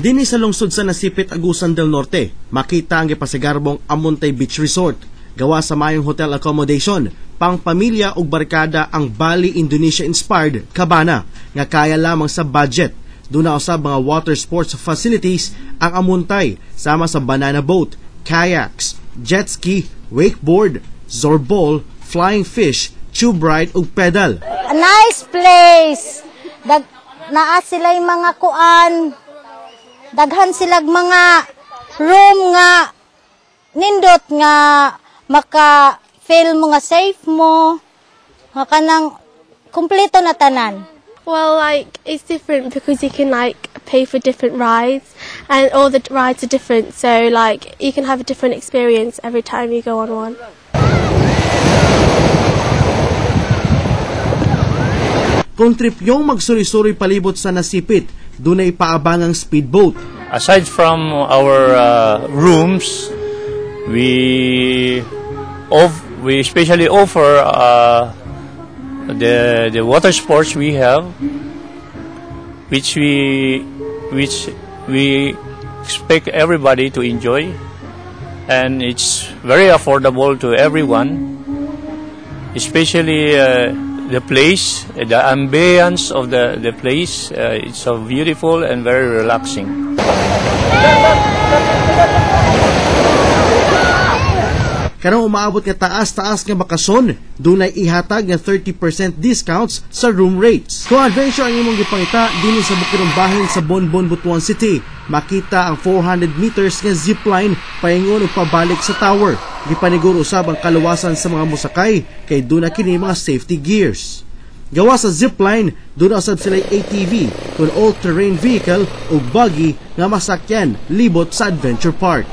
Dinhi sa lungsod sa Nasipit, Agusan del Norte, makita ang gipasigarbong Amontay Beach Resort. Gawa sa mayong hotel accommodation, pang pamilya ug barkada ang Bali Indonesia-inspired cabana nga kaya lamang sa budget. Doon na usab mga water sports facilities ang Amontay, sama sa banana boat, kayaks, jet ski, wakeboard, zorbol, flying fish, tube ride ug pedal. A nice place. Naa sila yung mga kuan. Daghan sila mga room nga nindot nga maka-feel mo nga safe mo. Nga kanang kumpleto na tanan. Well, like, it's different because you can, like, pay for different rides, and all the rides are different, so, like, you can have a different experience every time you go on one. Kung trip yung magsuri-suri palibot sa Nasipit, doon ay paabangang speedboat. Aside from our rooms, we especially offer the water sports we have, which we expect everybody to enjoy, and it's very affordable to everyone, especially the place, the ambience of the place. It's so beautiful and very relaxing. Karong umaabot nga taas-taas nga bakasyon, doon ay ihatag nga 30% discounts sa room rates. Kung adventure ang imong gipangita dinhi sa Bukirong Bahin sa Bonbon, Butuan City, makita ang 400 meters nga zipline paingon ug pabalik sa tower. Gipaniguro usab ang kaluwasan sa mga musakay kay doon na kini mga safety gears. Gawa sa zipline, doon usab sila ATV kung all-terrain vehicle o buggy nga masakyan libot sa adventure park.